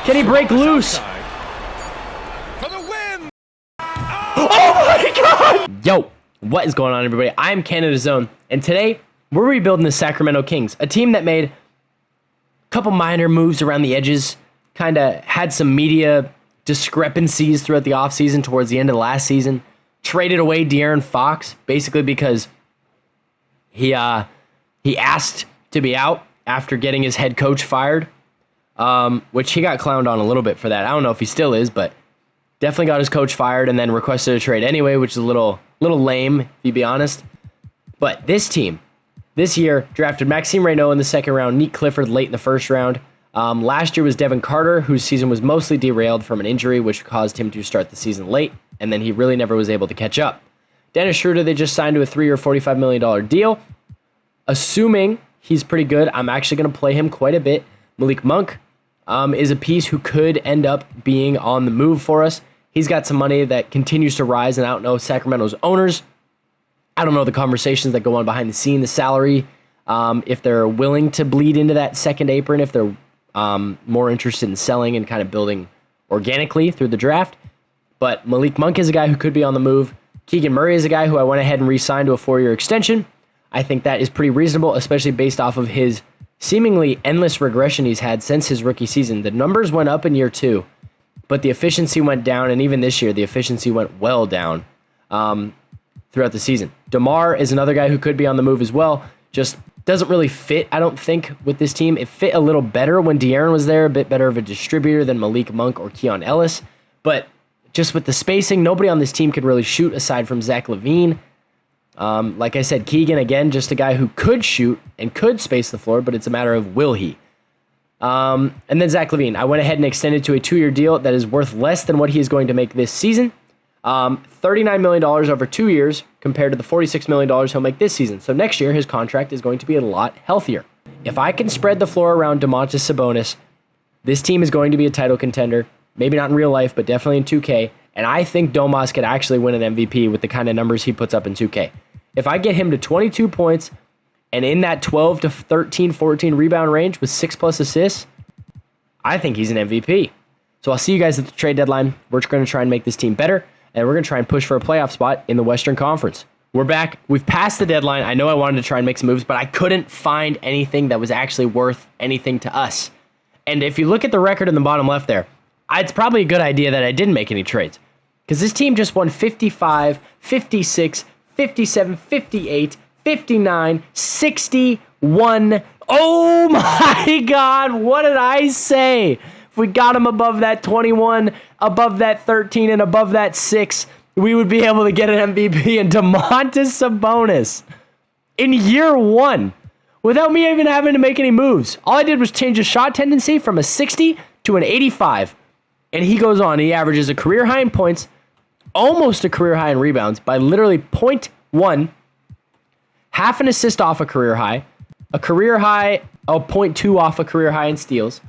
Can he break loose? For the win! Oh my God! Yo, what is going on, everybody? I'm Canada's Own, and today we're rebuilding the Sacramento Kings, a team that made a couple minor moves around the edges, kind of had some media discrepancies throughout the offseason towards the end of the last season, traded away De'Aaron Fox, basically because he asked to be out after getting his head coach fired, which he got clowned on a little bit for that. I don't know if he still is, but definitely got his coach fired and then requested a trade anyway, which is a little lame, if you be honest. But this team, this year, drafted Maxime Reynaud in the second round, Nick Clifford late in the first round. Last year was Devin Carter, whose season was mostly derailed from an injury, which caused him to start the season late, and then he really never was able to catch up. Dennis Schroeder, they just signed to a 3-year, $45 million deal. Assuming he's pretty good, I'm actually going to play him quite a bit. Malik Monk is a piece who could end up being on the move for us. He's got some money that continues to rise, and I don't know Sacramento's owners. I don't know the conversations that go on behind the scene, the salary, if they're willing to bleed into that second apron, if they're more interested in selling and kind of building organically through the draft. But Malik Monk is a guy who could be on the move. Keegan Murray is a guy who I went ahead and re-signed to a 4-year extension. I think that is pretty reasonable, especially based off of his seemingly endless regression he's had since his rookie season. The numbers went up in year 2, but the efficiency went down, and even this year, the efficiency went well down throughout the season. DeMar is another guy who could be on the move as well. Just doesn't really fit, I don't think, with this team. It fit a little better when De'Aaron was there, a bit better of a distributor than Malik Monk or Keon Ellis. But just with the spacing, nobody on this team could really shoot aside from Zach Lavine. Like I said, Keegan, again, just a guy who could shoot and could space the floor, but it's a matter of will he. And then Zach Lavine, I went ahead and extended to a 2-year deal that is worth less than what he is going to make this season. $39 million over 2 years compared to the $46 million he'll make this season. So next year, his contract is going to be a lot healthier. If I can spread the floor around Domantas Sabonis, this team is going to be a title contender. Maybe not in real life, but definitely in 2K. And I think Domas could actually win an MVP with the kind of numbers he puts up in 2K. If I get him to 22 points and in that 12 to 13, 14 rebound range with 6+ assists, I think he's an MVP. So I'll see you guys at the trade deadline. We're going to try and make this team better, and we're going to try and push for a playoff spot in the Western Conference. We're back. We've passed the deadline. I know I wanted to try and make some moves, but I couldn't find anything that was actually worth anything to us. And if you look at the record in the bottom left there, it's probably a good idea that I didn't make any trades, because this team just won 55, 56, 57, 58, 59, 61. Oh my God, what did I say? If we got him above that 21, above that 13, and above that 6, we would be able to get an MVP and Domantas Sabonis in year 1 without me even having to make any moves. All I did was change his shot tendency from a 60 to an 85. And he goes on, he averages a career high in points, almost a career high in rebounds by literally 0.1, half an assist off a career high of 0.2 off a career high in steals,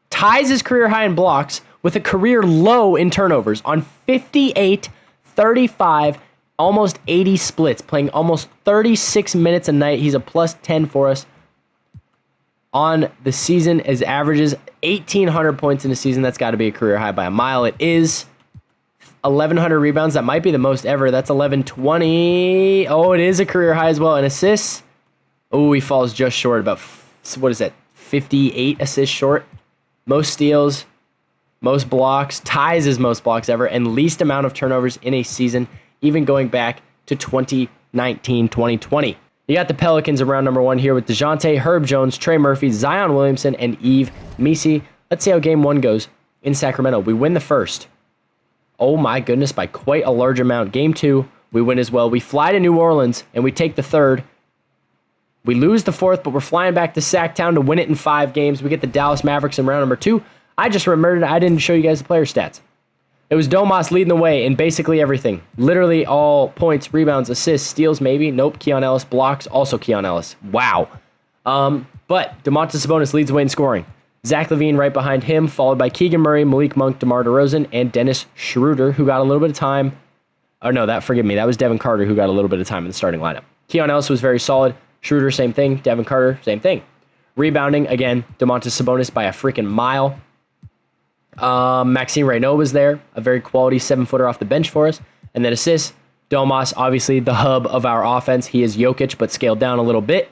ties his career high in blocks with a career low in turnovers on 58, 35, almost 80 splits, playing almost 36 minutes a night. He's a +10 for us. On the season, his averages 1,800 points in a season. That's got to be a career high by a mile. It is 1,100 rebounds. That might be the most ever. That's 1,120. Oh, it is a career high as well. And assists. Oh, he falls just short. About, 58 assists short. Most steals, most blocks, ties his most blocks ever, and least amount of turnovers in a season, even going back to 2019, 2020. You got the Pelicans around number 1 here with DeJounte, Herb Jones, Trey Murphy, Zion Williamson, and Yves Missi. Let's see how game 1 goes in Sacramento. We win the first. Oh my goodness, by quite a large amount. Game 2, we win as well. We fly to New Orleans, and we take the third. We lose the fourth, but we're flying back to Sacktown to win it in 5 games. We get the Dallas Mavericks in round number 2. I just remembered I didn't show you guys the player stats. It was Domas leading the way in basically everything. Literally all points, rebounds, assists, steals maybe. Nope, Keon Ellis. Blocks, also Keon Ellis. Wow. But Domantas Sabonis leads the way in scoring. Zach Lavine right behind him, followed by Keegan Murray, Malik Monk, DeMar DeRozan, and Dennis Schroeder, who got a little bit of time. Oh, no, forgive me. That was Devin Carter, who got a little bit of time in the starting lineup. Keon Ellis was very solid. Schroeder, same thing. Devin Carter, same thing. Rebounding, again, Domantas Sabonis by a freaking mile. Maxime Reynaud was there, a very quality 7-footer off the bench for us. And then assists, Domas, obviously the hub of our offense. He is Jokic, but scaled down a little bit.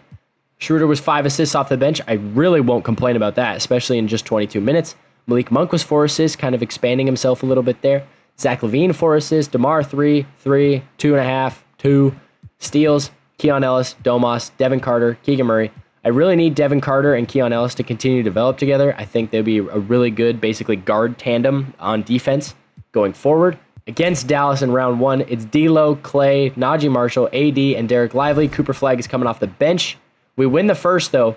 Schroeder was 5 assists off the bench. I really won't complain about that, especially in just 22 minutes. Malik Monk was 4 assists, kind of expanding himself a little bit there. Zach Lavine, 4 assists. DeMar, 3, 2.5, 2. Steals, Keon Ellis, Domas, Devin Carter, Keegan Murray. I really need Devin Carter and Keon Ellis to continue to develop together. I think they'll be a really good, basically, guard tandem on defense going forward. Against Dallas in round 1, it's D'Lo, Clay, Najee Marshall, AD, and Derek Lively. Cooper Flagg is coming off the bench. We win the first, though,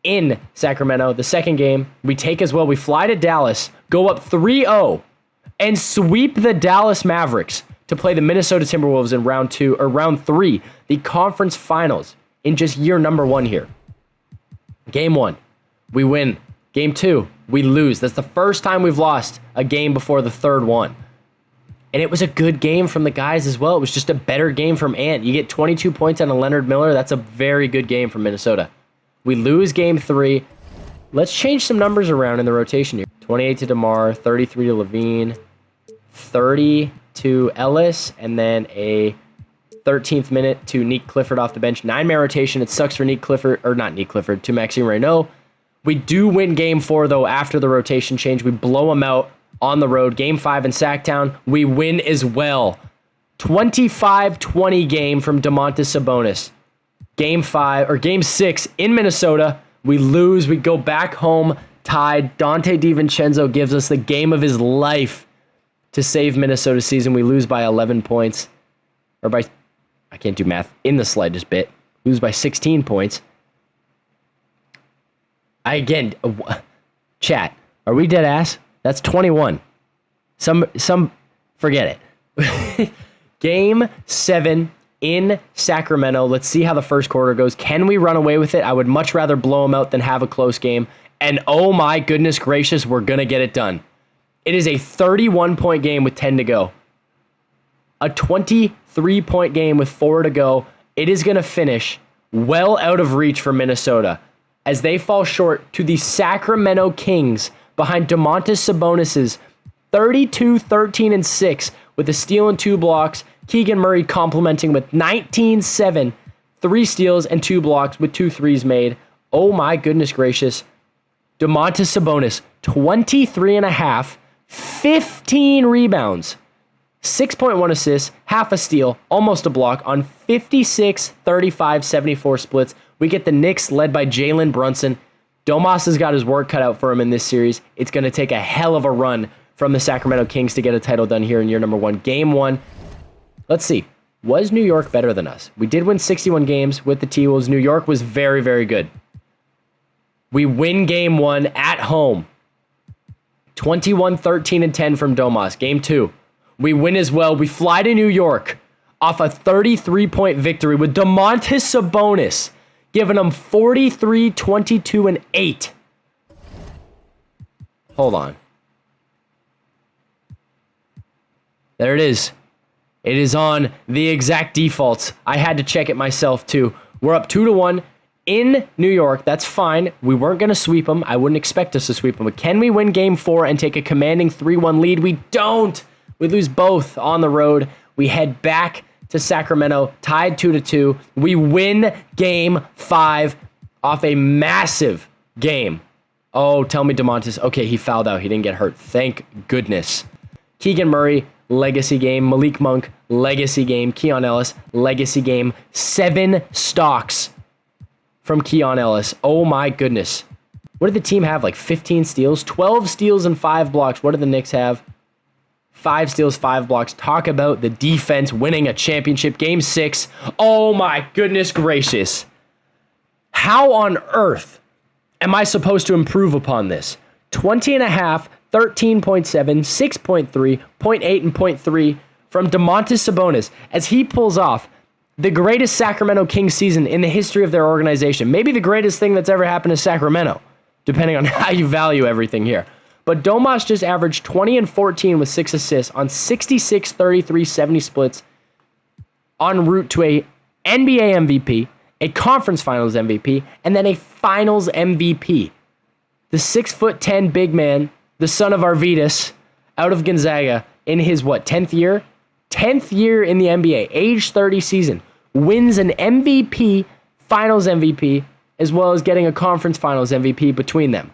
in Sacramento. The second game, we take as well. We fly to Dallas, go up 3-0, and sweep the Dallas Mavericks to play the Minnesota Timberwolves in round 3, the conference finals, in just year number 1 here. Game 1, we win. Game 2, we lose. That's the first time we've lost a game before the third one. And it was a good game from the guys as well. It was just a better game from Ant. You get 22 points on a Leonard Miller. That's a very good game from Minnesota. We lose game 3. Let's change some numbers around in the rotation here. 28 to DeMar, 33 to Levine, 30 to Ellis, and then a 13th minute to Nick Clifford off the bench. 9-man rotation. It sucks for Nick Clifford, or not Nick Clifford, to Maxime Reynaud. We do win game 4, though, after the rotation change. We blow them out on the road. Game 5 in Sacktown, we win as well. 25-20 game from Domantas Sabonis. Game 6 in Minnesota, we lose. We go back home tied. Dante DiVincenzo gives us the game of his life to save Minnesota's season. We lose by 11 points. Or by, I can't do math in the slightest bit. Lose by 16 points. Chat, are we dead ass? That's 21. Some forget it. Game 7 in Sacramento. Let's see how the first quarter goes. Can we run away with it? I would much rather blow them out than have a close game. And oh my goodness gracious, we're going to get it done. It is a 31-point game with 10 to go. A 23-point game with 4 to go. It is going to finish well out of reach for Minnesota as they fall short to the Sacramento Kings behind Domantas Sabonis' 32, 13, and 6 with a steal and 2 blocks. Keegan Murray complimenting with 19-7, 3 steals and 2 blocks with 2 threes made. Oh my goodness gracious. Domantas Sabonis, 23.5, 15 rebounds, 6.1 assists, half a steal, almost a block on 56, 35, 74 splits. We get the Knicks led by Jalen Brunson. Domas has got his work cut out for him in this series. It's going to take a hell of a run from the Sacramento Kings to get a title done here in year number 1. Game 1. Let's see. Was New York better than us? We did win 61 games with the T-Wolves. New York was very, very good. We win game 1 at home. 21, 13, and 10 from Domas. Game 2. We win as well. We fly to New York off a 33-point victory with Domantas Sabonis giving them 43, 22, and 8. Hold on. There it is. It is on the exact defaults. I had to check it myself, too. We're up 2-1 in New York. That's fine. We weren't going to sweep them. I wouldn't expect us to sweep them. But can we win game 4 and take a commanding 3-1 lead? We don't. We lose both on the road. We head back to Sacramento, tied 2-2. We win game 5 off a massive game. Oh, tell me Domantas. Okay, he fouled out. He didn't get hurt. Thank goodness. Keegan Murray, legacy game. Malik Monk, legacy game. Keon Ellis, legacy game. 7 stocks from Keon Ellis. Oh my goodness. What did the team have? Like 15 steals? 12 steals and 5 blocks. What did the Knicks have? 5 steals, 5 blocks. Talk about the defense winning a championship. Game 6. Oh my goodness gracious. How on earth am I supposed to improve upon this? 20.5, 13.7, 6.3, 0.8, and 0.3 from Domantas Sabonis as he pulls off the greatest Sacramento Kings season in the history of their organization. Maybe the greatest thing that's ever happened to Sacramento, depending on how you value everything here. But Domas just averaged 20 and 14 with 6 assists on 66, 33, 70 splits en route to a NBA MVP, a conference finals MVP, and then a finals MVP. The 6'10" big man the son of Arvidas, out of Gonzaga, in his, 10th year? 10th year in the NBA, age 30 season, wins an MVP, finals MVP, as well as getting a conference finals MVP between them.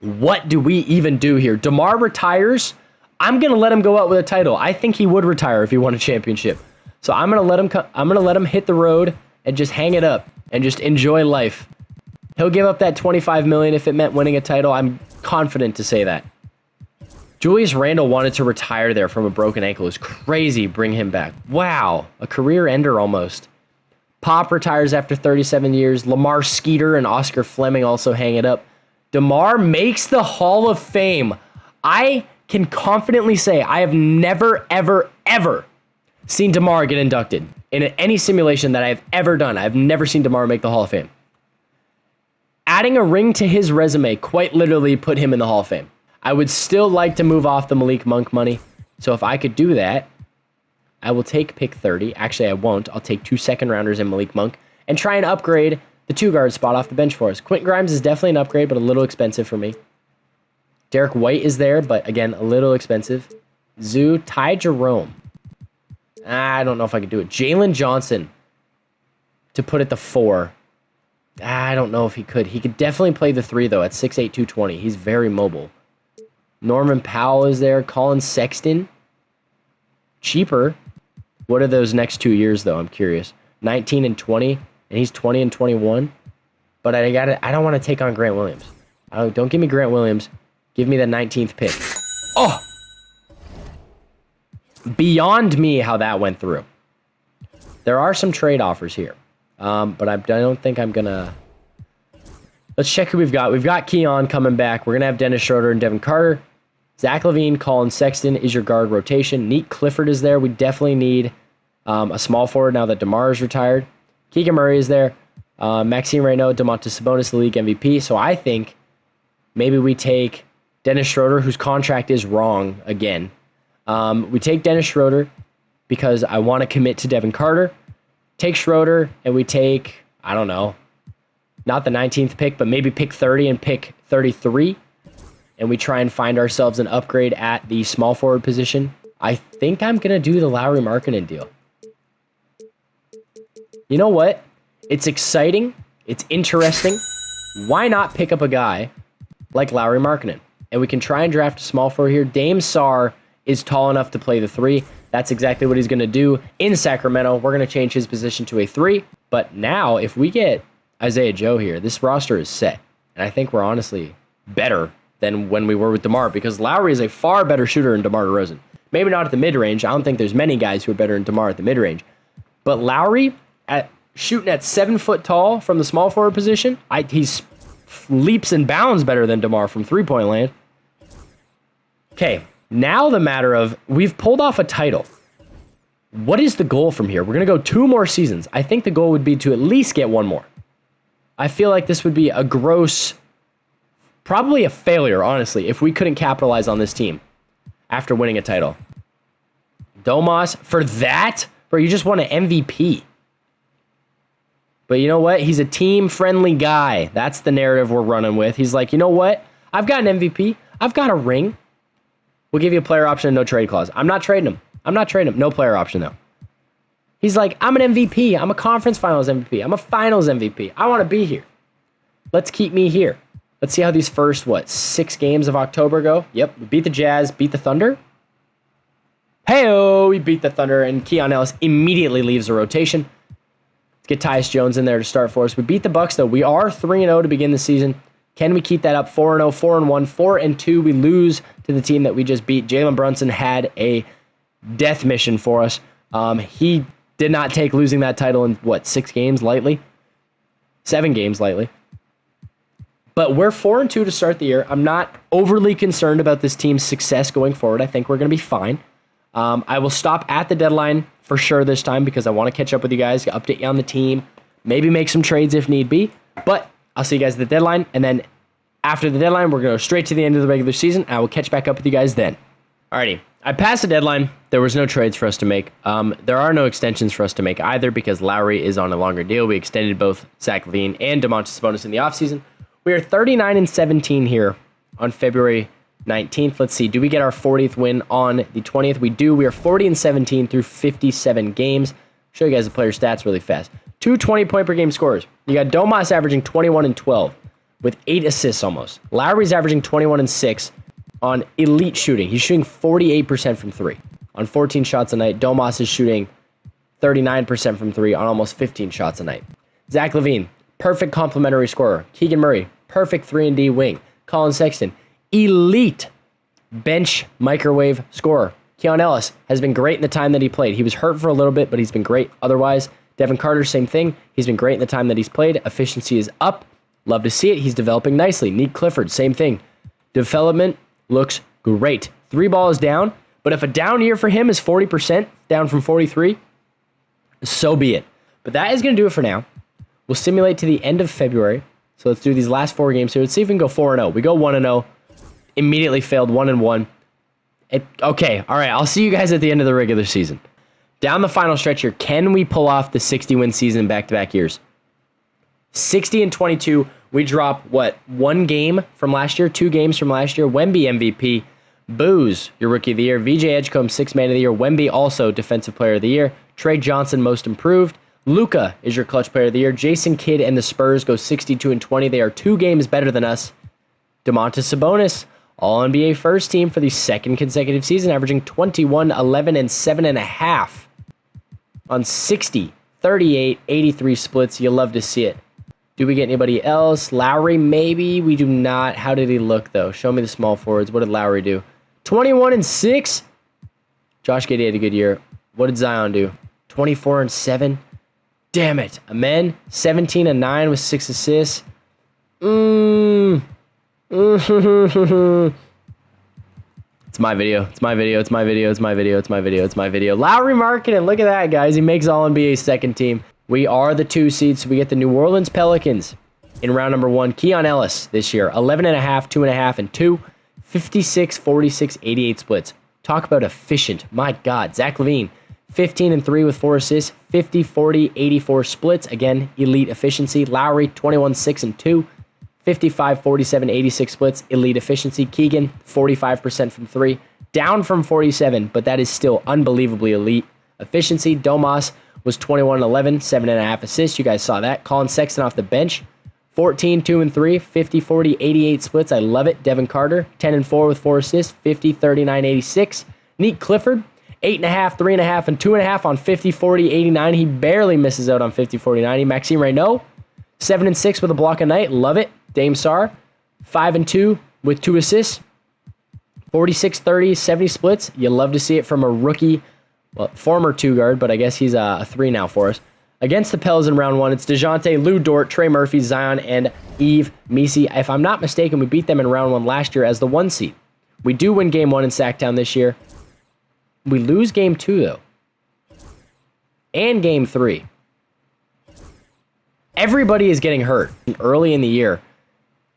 What do we even do here? DeMar retires. I'm going to let him go out with a title. I think he would retire if he won a championship. So I'm going to let him hit the road and just hang it up and just enjoy life. He'll give up that $25 million if it meant winning a title. I'm confident to say that. Julius Randle wanted to retire there from a broken ankle. It's crazy. Bring him back. Wow. A career ender almost. Pop retires after 37 years. Lamar Skeeter and Oscar Fleming also hang it up. DeMar makes the Hall of Fame. I can confidently say I have never, ever, ever seen DeMar get inducted in any simulation that I've ever done. I've never seen DeMar make the Hall of Fame. Adding a ring to his resume quite literally put him in the Hall of Fame. I would still like to move off the Malik Monk money. So if I could do that, I will take pick 30. Actually, I won't. I'll take 2 second-rounders in Malik Monk and try and upgrade the 2-guard spot off the bench for us. Quentin Grimes is definitely an upgrade, but a little expensive for me. Derek White is there, but again, a little expensive. Ty Jerome. I don't know if I could do it. Jalen Johnson to put at the 4. I don't know if he could. He could definitely play the 3, though, at 6'8", 220. He's very mobile. Norman Powell is there. Colin Sexton. Cheaper. What are those next 2 years, though? I'm curious. 19 and 20. And he's 20 and 21. But I don't want to take on Grant Williams. Don't give me Grant Williams. Give me the 19th pick. Oh! Beyond me how that went through. There are some trade offers here. But I don't think I'm going to... Let's check who we've got. We've got Keon coming back. We're going to have Dennis Schroeder and Devin Carter. Zach Lavine, Colin Sexton is your guard rotation. Neat Clifford is there. We definitely need a small forward now that DeMar is retired. Keegan Murray is there. Maxime Reynaud, Domantas Sabonis, the league MVP. So I think maybe we take Dennis Schroeder, whose contract is wrong again. We take Dennis Schroeder because I want to commit to Devin Carter. Take Schroeder, and we take, I don't know, not the 19th pick, but maybe pick 30 and pick 33. And we try and find ourselves an upgrade at the small forward position. I think I'm going to do the Lauri Markkanen deal. You know what? It's exciting. It's interesting. Why not pick up a guy like Lauri Markkanen? And we can try and draft a small forward here. Dame Sarr is tall enough to play the 3. That's exactly what he's going to do in Sacramento. We're going to change his position to a 3. But now, if we get Isaiah Joe here, this roster is set. And I think we're honestly better than when we were with DeMar, because Lowry is a far better shooter than DeMar DeRozan. Maybe not at the mid-range. I don't think there's many guys who are better than DeMar at the mid-range. But Lowry, shooting at 7 foot tall from the small forward position, he's leaps and bounds better than DeMar from three-point land. Okay, now the matter of, we've pulled off a title. What is the goal from here? We're going to go 2 more seasons. I think the goal would be to at least get 1 more. I feel like this would be a gross, probably a failure, honestly, if we couldn't capitalize on this team after winning a title. Domas, for that? Bro, you just won an MVP. But you know what? He's a team-friendly guy. That's the narrative we're running with. He's like, you know what? I've got an MVP. I've got a ring. We'll give you a player option and no trade clause. I'm not trading him. No player option, though. He's like, I'm an MVP. I'm a conference finals MVP. I'm a finals MVP. I want to be here. Let's keep me here. Let's see how these first, 6 games of October go. Yep, we beat the Jazz, beat the Thunder. Hey-oh, we beat the Thunder, and Keon Ellis immediately leaves the rotation. Let's get Tyus Jones in there to start for us. We beat the Bucks, though. We are 3-0 to begin the season. Can we keep that up? 4-0, 4-1, 4-2. We lose to the team that we just beat. Jalen Brunson had a death mission for us. He did not take losing that title in, 6 games lightly? 7 games lightly. But we're 4-2 to start the year. I'm not overly concerned about this team's success going forward. I think we're going to be fine. I will stop at the deadline for sure this time because I want to catch up with you guys, update you on the team, maybe make some trades if need be. But I'll see you guys at the deadline, and then after the deadline, we're going to go straight to the end of the regular season, and I will catch back up with you guys then. Alrighty, I passed the deadline. There was no trades for us to make. There are no extensions for us to make either because Lowry is on a longer deal. We extended both Zach Lavine and Domantas Sabonis in the offseason. We are 39-17 here on February 19th. Let's see. Do we get our 40th win on the 20th? We do. We are 40-17 through 57 games. Show you guys the player stats really fast. 2 20-point per game scorers. You got Domas averaging 21 and 12 with 8 assists almost. Lowry's averaging 21 and 6 on elite shooting. He's shooting 48% from 3 on 14 shots a night. Domas is shooting 39% from 3 on almost 15 shots a night. Zach Lavine, perfect complementary scorer. Keegan Murray, perfect 3-and-D wing. Colin Sexton, elite bench microwave scorer. Keon Ellis has been great in the time that he played. He was hurt for a little bit, but he's been great otherwise. Devin Carter, same thing. He's been great in the time that he's played. Efficiency is up. Love to see it. He's developing nicely. Neek Clifford, same thing. Development looks great. 3 ball is down, but if a down year for him is 40%, down from 43, so be it. But that is going to do it for now. We'll simulate to the end of February. So let's do these last 4 games here. Let's see if we can go 4-0. We go 1-0. Immediately failed 1-1. Okay, all right. I'll see you guys at the end of the regular season. Down the final stretch here, can we pull off the 60-win season in back-to-back years? 60-22. We drop, what, 1 game from last year? 2 games from last year? Wemby MVP. Booze, your Rookie of the Year. VJ Edgecombe, 6th Man of the Year. Wemby also Defensive Player of the Year. Trey Johnson, Most Improved. Luka is your Clutch Player of the Year. Jason Kidd and the Spurs go 62-20. They are 2 games better than us. Domantas Sabonis, All-NBA First Team for the 2nd consecutive season, averaging 21, 11, and 7.5 on 60, 38, 83 splits. You love to see it. Do we get anybody else? Lowry, maybe. We do not. How did he look, though? Show me the small forwards. What did Lowry do? 21 and 6. Josh Giddey had a good year. What did Zion do? 24 and 7. Damn it. Amen. 17 and 9 with 6 assists. It's my video. It's my video. It's my video. It's my video. It's my video. It's my video. Lowry Markkanen. Look at that, guys. He makes All-NBA 2nd team. We are the 2 seeds, so we get the New Orleans Pelicans in round number 1. Keon Ellis this year, 11.5, 2.5, and 2. 56, 46, 88 splits. Talk about efficient. My God. Zach Lavine, 15 and 3 with 4 assists. 50, 40, 84 splits. Again, elite efficiency. Lowry, 21, 6, and 2. 55, 47, 86 splits. Elite efficiency. Keegan, 45% from 3. Down from 47, but that is still unbelievably elite efficiency. Domas was 21 and 11, 7.5 assists. You guys saw that. Colin Sexton off the bench, 14, 2 and 3, 50, 40, 88 splits. I love it. Devin Carter, 10 and 4 with 4 assists, 50, 39, 86. Neek Clifford, 8.5, 3.5, and 2.5 on 50, 40, 89. He barely misses out on 50, 40, 90. Maxime Reynaud, 7 and 6 with a block a night. Love it. Dame Sarr, 5 and 2 with 2 assists, 46, 30, 70 splits. You love to see it from a rookie. Well, former 2 guard, but I guess he's a 3 now for us. Against the Pels in round 1, it's DeJounte, Lou Dort, Trey Murphy, Zion, and Yves Missi. If I'm not mistaken, we beat them in round 1 last year as the 1 seed. We do win game 1 in Sacktown this year. We lose game 2, though. And game 3. Everybody is getting hurt early in the year,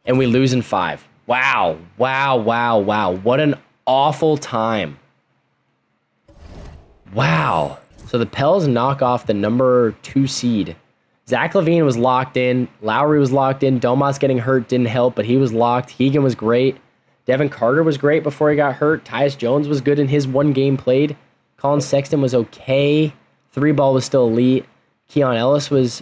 and we lose in 5. Wow, wow, wow, wow. What an awful time. Wow. So the Pels knock off the number 2 seed. Zach Lavine was locked in. Lowry was locked in. Domas getting hurt didn't help, but he was locked. Keegan was great. Devin Carter was great before he got hurt. Tyus Jones was good in his 1 game played. Colin Sexton was okay. 3 ball was still elite. Keon Ellis was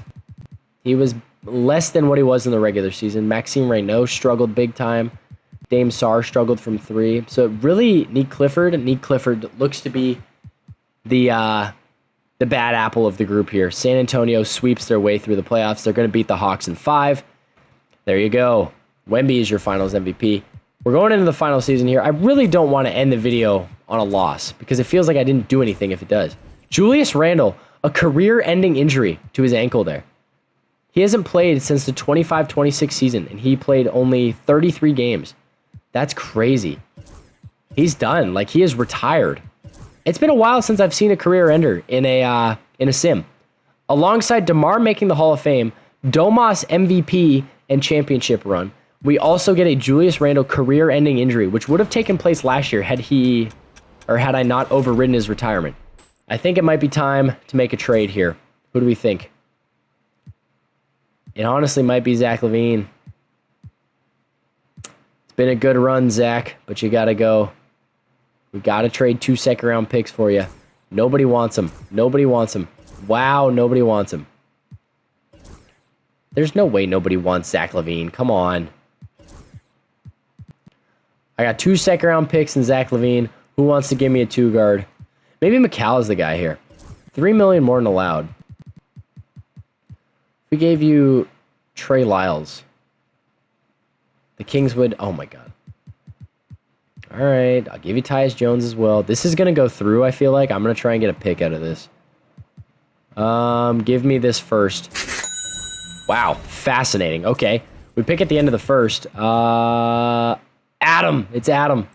less than what he was in the regular season. Maxime Reynaud struggled big time. Dame Sarr struggled from 3. So really, Neek Clifford looks to be the bad apple of the group here. San Antonio sweeps their way through the playoffs. They're going to beat the Hawks in 5. There you go. Wemby is your finals MVP. We're going into the final season here. I really don't want to end the video on a loss because it feels like I didn't do anything if it does. Julius Randle, a career-ending injury to his ankle there. He hasn't played since the 25-26 season, and he played only 33 games. That's crazy. He's done. Like, he is retired. It's been a while since I've seen a career ender in a sim. Alongside DeMar making the Hall of Fame, Domas MVP and championship run, we also get a Julius Randle career-ending injury, which would have taken place last year had I not overridden his retirement. I think it might be time to make a trade here. Who do we think? It honestly might be Zach Lavine. It's been a good run, Zach, but you got to go. We got to trade 2 second-round picks for you. Nobody wants them. Nobody wants them. Wow, nobody wants them. There's no way nobody wants Zach Lavine. Come on. I got 2 second-round picks and Zach Lavine. Who wants to give me a 2-guard? Maybe McCall is the guy here. $3 million more than allowed. We gave you Trey Lyles. The Kings would... Oh, my God. All right. I'll give you Tyus Jones as well. This is going to go through, I feel like. I'm going to try and get a pick out of this. Give me this first. Wow. Fascinating. Okay. We pick at the end of the first. Adam. It's Adam.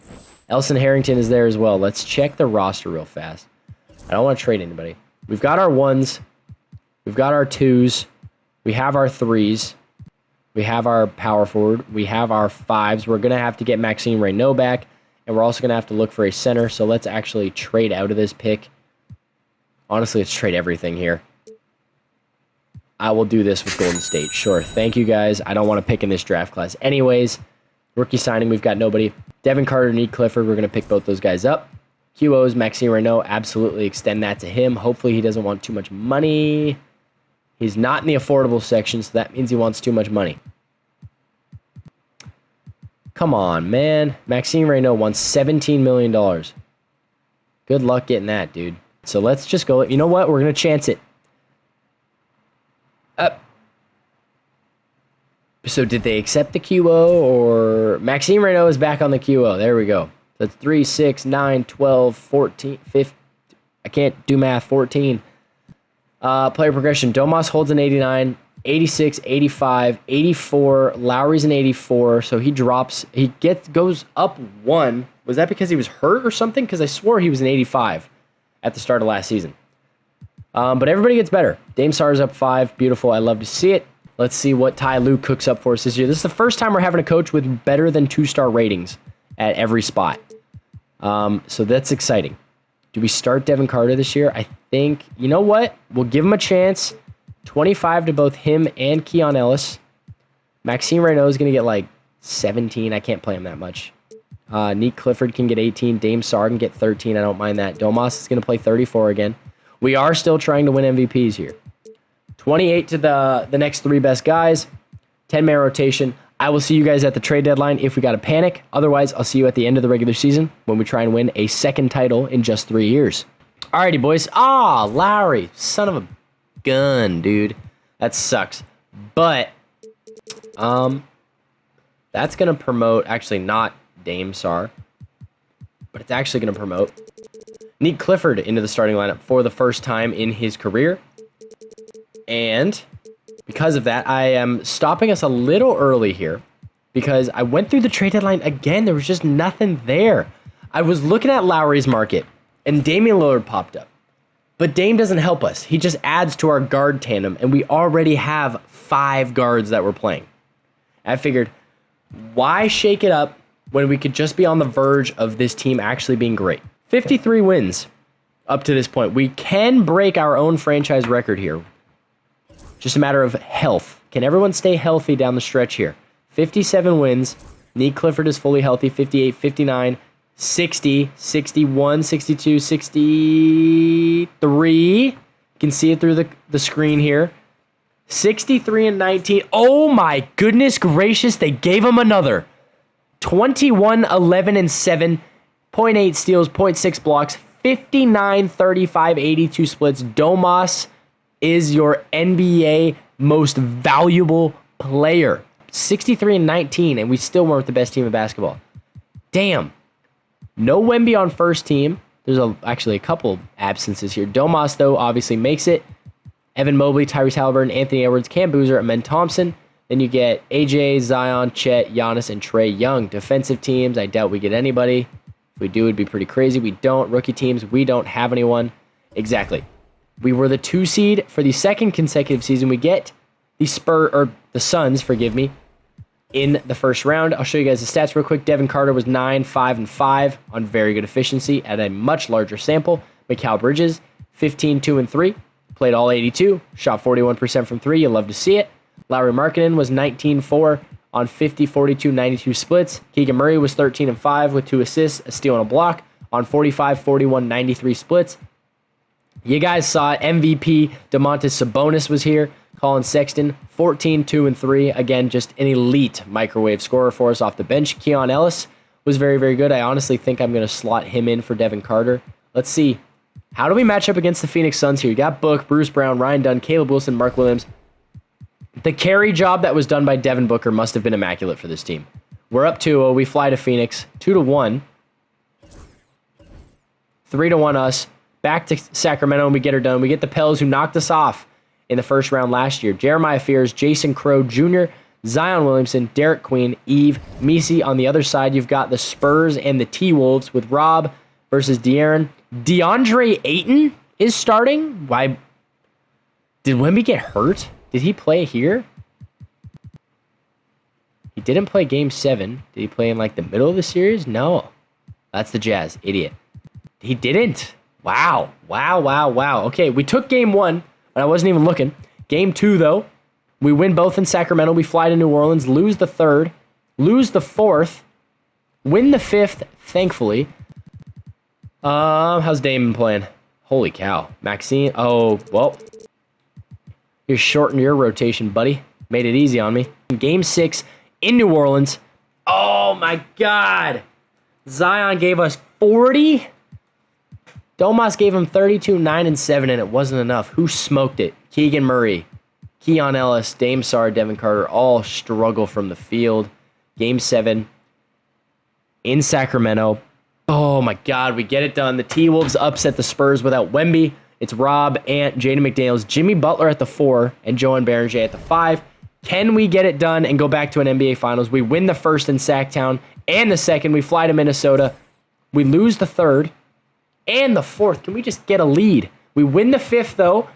Elson Harrington is there as well. Let's check the roster real fast. I don't want to trade anybody. We've got our 1s. We've got our 2s. We have our 3s. We have our power forward. We have our 5s. We're going to have to get Maxime Reynaud back. And we're also going to have to look for a center. So let's actually trade out of this pick. Honestly, let's trade everything here. I will do this with Golden State. Sure. Thank you, guys. I don't want to pick in this draft class. Anyways, rookie signing, we've got nobody. Devin Carter, Nick Clifford, we're going to pick both those guys up. QOs, Maxime Reynaud, absolutely extend that to him. Hopefully he doesn't want too much money. He's not in the affordable section, so that means he wants too much money. Come on, man. Maxime Reynaud wants $17 million. Good luck getting that, dude. So let's just go. You know what? We're going to chance it. So did they accept the QO or... Maxime Reynaud is back on the QO. There we go. That's 3, 6, 9, 12, 14, 15. I can't do math. 14. Player progression. Domas holds an 89, 86, 85, 84. Lowry's an 84. So he drops. He goes up 1. Was that because he was hurt or something? Because I swore he was an 85 at the start of last season. But everybody gets better. Dame Sarr's up 5. Beautiful. I love to see it. Let's see what Ty Lue cooks up for us this year. This is the first time we're having a coach with better than 2-star ratings at every spot. So that's exciting. Do we start Devin Carter this year? I think, you know what? We'll give him a chance. 25 to both him and Keon Ellis. Maxime Reynaud is going to get like 17. I can't play him that much. Nick Clifford can get 18. Dame Sarr can get 13. I don't mind that. Domas is going to play 34 again. We are still trying to win MVPs here. 28 to the next 3 best guys. 10-man rotation. I will see you guys at the trade deadline if we got to panic. Otherwise, I'll see you at the end of the regular season when we try and win a second title in just 3 years. Alrighty, boys. Lowry. Son of a gun, dude. That sucks. But, that's going to promote, actually not Dame Sarr, but it's actually going to promote Nick Clifford into the starting lineup for the first time in his career. And because of that, I am stopping us a little early here because I went through the trade deadline again. There was just nothing there. I was looking at Lowry's market, and Damian Lillard popped up. But Dame doesn't help us. He just adds to our guard tandem, and we already have 5 guards that we're playing. I figured, why shake it up when we could just be on the verge of this team actually being great? 53 wins up to this point. We can break our own franchise record here. Just a matter of health. Can everyone stay healthy down the stretch here? 57 wins. Nick Clifford is fully healthy. 58, 59, 60, 61, 62, 63. You can see it through the screen here. 63 and 19. Oh my goodness gracious. They gave him another. 21, 11, and 7. 0.8 steals, 0.6 blocks. 59, 35, 82 splits. Domas is your NBA most valuable player. 63 and 19, and we still weren't the best team in basketball. Damn. No Wemby on first team. There's actually a couple absences here. Domas, though, obviously makes it. Evan Mobley, Tyrese Halliburton, Anthony Edwards, Cam Boozer, Amen Thompson. Then you get AJ, Zion, Chet, Giannis, and Trae Young. Defensive teams, I doubt we get anybody. If we do, it'd be pretty crazy. We don't. Rookie teams, we don't have anyone. Exactly. We were the 2 seed for the second consecutive season. We get the Suns, in the first round. I'll show you guys the stats real quick. Devin Carter was 9, 5, and 5 on very good efficiency at a much larger sample. Mikal Bridges, 15, 2, and 3. Played all 82. Shot 41% from 3. You'll love to see it. Lauri Markkanen was 19, 4, on 50, 42, 92 splits. Keegan Murray was 13 and 5 with 2 assists, a steal, and a block on 45, 41, 93 splits. You guys saw it. MVP Domantas Sabonis was here. Colin Sexton, 14, 2, and 3. Again, just an elite microwave scorer for us off the bench. Keon Ellis was very, very good. I honestly think I'm going to slot him in for Devin Carter. Let's see. How do we match up against the Phoenix Suns here? You got Book, Bruce Brown, Ryan Dunn, Caleb Wilson, Mark Williams. The carry job that was done by Devin Booker must have been immaculate for this team. We're up 2-0. We fly to Phoenix. 2-1. 3-1 us. Back to Sacramento, and we get her done. We get the Pels, who knocked us off in the first round last year. Jeremiah Fears, Jason Crow Jr., Zion Williamson, Derek Queen, Eve, Misi. On the other side, you've got the Spurs and the T-Wolves with Rob versus De'Aaron. DeAndre Ayton is starting. Why? Did Wemby get hurt? Did he play here? He didn't play Game 7. Did he play in, like, the middle of the series? No. That's the Jazz. Idiot. He didn't. Wow. Okay, we took Game 1, but I wasn't even looking. Game 2, though, we win both in Sacramento. We fly to New Orleans, lose the 3rd, lose the 4th, win the 5th, thankfully. How's Damon playing? Holy cow. Maxine. Oh, well. You're shortening your rotation, buddy. Made it easy on me. Game 6 in New Orleans. Oh, my God. Zion gave us 40. Domas gave him 32, 9, and 7, and it wasn't enough. Who smoked it? Keegan Murray, Keon Ellis, Dame Sarr, Devin Carter, all struggle from the field. Game 7 in Sacramento. Oh, my God, we get it done. The T-Wolves upset the Spurs without Wemby. It's Rob, Ant, Jaden McDaniels, Jimmy Butler at the 4, and Joan Berenger at the 5. Can we get it done and go back to an NBA Finals? We win the 1st in Sacktown and the 2nd. We fly to Minnesota. We lose the 3rd. And the 4th. Can we just get a lead? We win the 5th, though.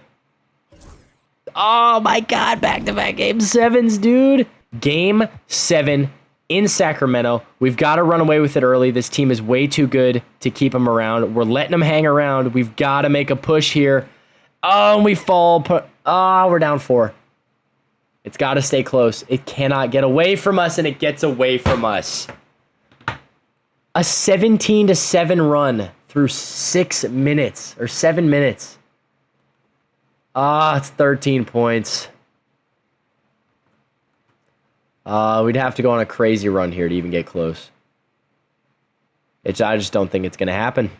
Oh, my God. Back-to-back Game 7s, dude. Game 7 in Sacramento. We've got to run away with it early. This team is way too good to keep them around. We're letting them hang around. We've got to make a push here. Oh, and we fall. Oh, we're down 4. It's got to stay close. It cannot get away from us, and it gets away from us. A 17-7 run through 6 minutes or 7 minutes. It's 13 points. We'd have to go on a crazy run here to even get close. I just don't think it's going to happen.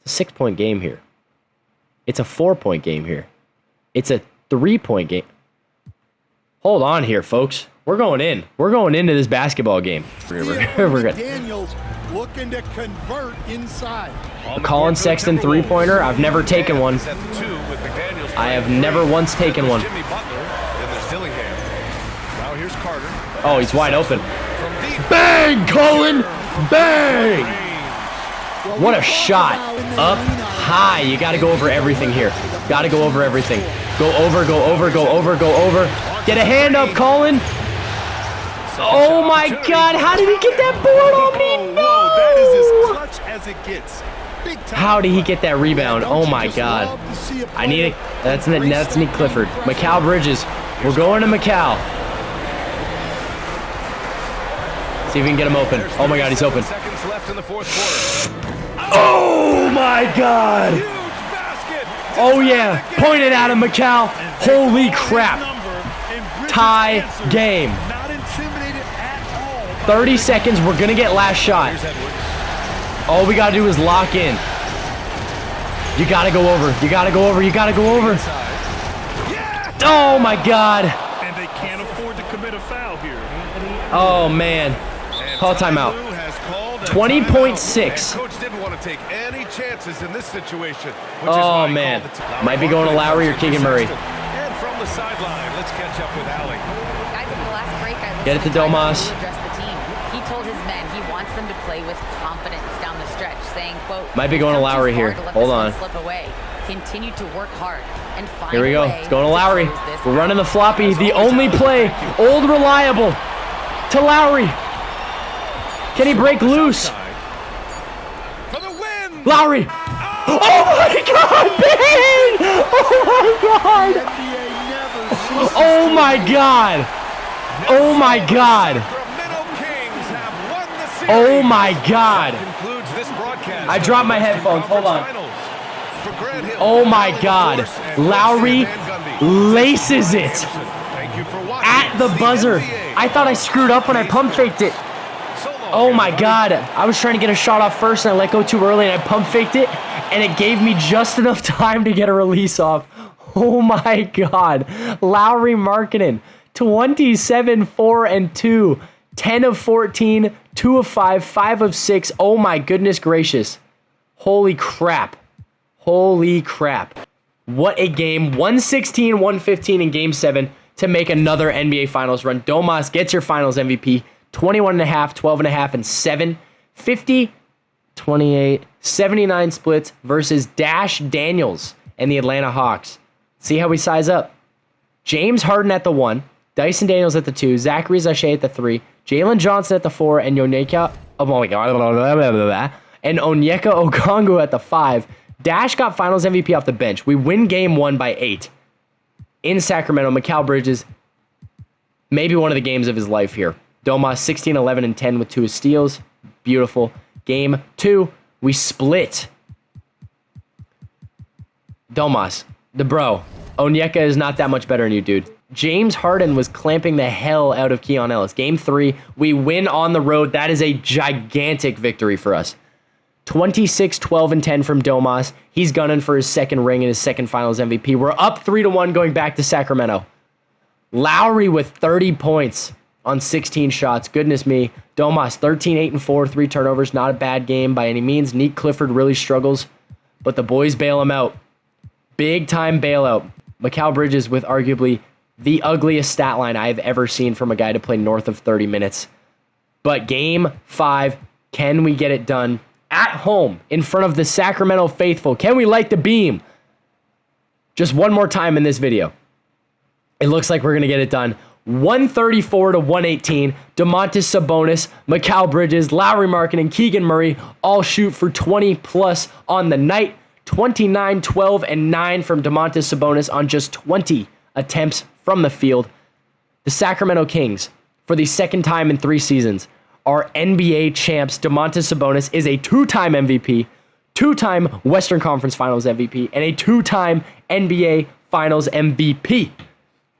It's a 6-point game here. It's a 4-point game here. It's a 3-point game. Hold on here, folks. We're going in. We're going into this basketball game. We're good. Daniels looking to convert inside. A Colin Sexton 3-pointer. I've never taken one. I have never once taken one. Oh, he's wide open. Bang, Colin! Bang! What a shot. Up high. You got to go over everything here. Got to go over everything. Go over, go over, go over, go over. Get a hand up, Colin. Oh my God, how did he get that board on me? No! That is as clutch as it gets. How did he get that rebound? Oh my God. I need it. That's Nick Clifford. Macau Bridges. We're going to Macau. See if we can get him open. Oh my God, he's open. Oh my God. Oh yeah. Point it at him, Macau. Holy crap. Tie game. 30 seconds. We're going to get last shot. All we got to do is lock in. You got to go over. You got to go over. You got to go over. Oh, my God. And they can't afford to commit a foul here. Oh, man. Call timeout. 20.6. Coach didn't want to take any chances in this situation. Oh, man. Might be going to Lowry or Keegan Murray. And from the sideline, let's catch up with Allie. Guys, in the last break, Get it to Domas. He told his men he wants them to play with confidence down the stretch, saying, quote, might be going to Lowry here. Hold on. Slip away. Continue to work hard and find Here we go. a way It's going to to Lowry. close this We're out. running the floppy. The only play. Old reliable. To Lowry. Can he break loose? For the win! Lowry. Oh my God, man! Oh my God! NBA never Oh my God. Oh my God. Oh my God. I dropped my headphones. Hold on. Oh my God. Lowry laces it at the buzzer. I thought I screwed up when I pump faked it. Oh my God. I was trying to get a shot off first and I let go too early and I pump faked it and it gave me just enough time to get a release off. Oh my God. Lowry Markkinen, 27, 4 and 2, 10 of 14, 2 of 5, 5 of 6. Oh my goodness gracious. Holy crap. Holy crap. What a game. 116, 115 in game 7 to make another NBA Finals run. Domas gets your Finals MVP. 21.5, 12.5, and 7. 50, 28, 79 splits versus Dash Daniels and the Atlanta Hawks. See how we size up. James Harden at the 1, Dyson Daniels at the 2, Zachary Zache at the 3, Jalen Johnson at the 4, and Onyeka Okongwu at the 5. Dash got Finals MVP off the bench. We win game 1 by 8 in Sacramento. Mikal Bridges, maybe one of the games of his life here. Domas 16, 11, and 10 with 2 steals. Beautiful. Game 2, we split. Domas, the bro. Onyeka is not that much better than you, dude. James Harden was clamping the hell out of Keon Ellis. Game 3, we win on the road. That is a gigantic victory for us. 26, 12, and 10 from Domas. He's gunning for his second ring and his second Finals MVP. We're up 3-1 going back to Sacramento. Lowry with 30 points on 16 shots. Goodness me. Domas, 13, 8, and 4, 3 turnovers. Not a bad game by any means. Neek Clifford really struggles, but the boys bail him out. Big time bailout. Mikal Bridges with arguably the ugliest stat line I've ever seen from a guy to play north of 30 minutes. But game 5, can we get it done at home in front of the Sacramento faithful? Can we light the beam? Just one more time in this video. It looks like we're going to get it done. 134 to 118. Domantas Sabonis, Mikal Bridges, Lowry Markkinen, Keegan Murray all shoot for 20 plus on the night. 29, 12, and 9 from Domantas Sabonis on just 20 attempts from the field. The Sacramento Kings, for the second time in 3 seasons, are NBA champs. Domantas Sabonis is a 2-time MVP, 2-time Western Conference Finals MVP, and a 2-time NBA Finals MVP.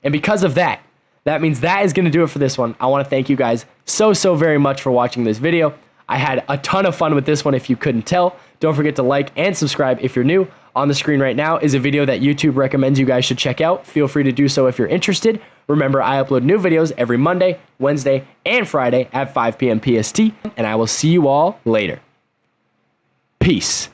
And because of that, that means that is going to do it for this one. I want to thank you guys so very much for watching this video. I had a ton of fun with this one if you couldn't tell. Don't forget to like and subscribe if you're new. On the screen right now is a video that YouTube recommends you guys should check out. Feel free to do so if you're interested. Remember, I upload new videos every Monday, Wednesday, and Friday at 5 p.m. PST, and I will see you all later. Peace.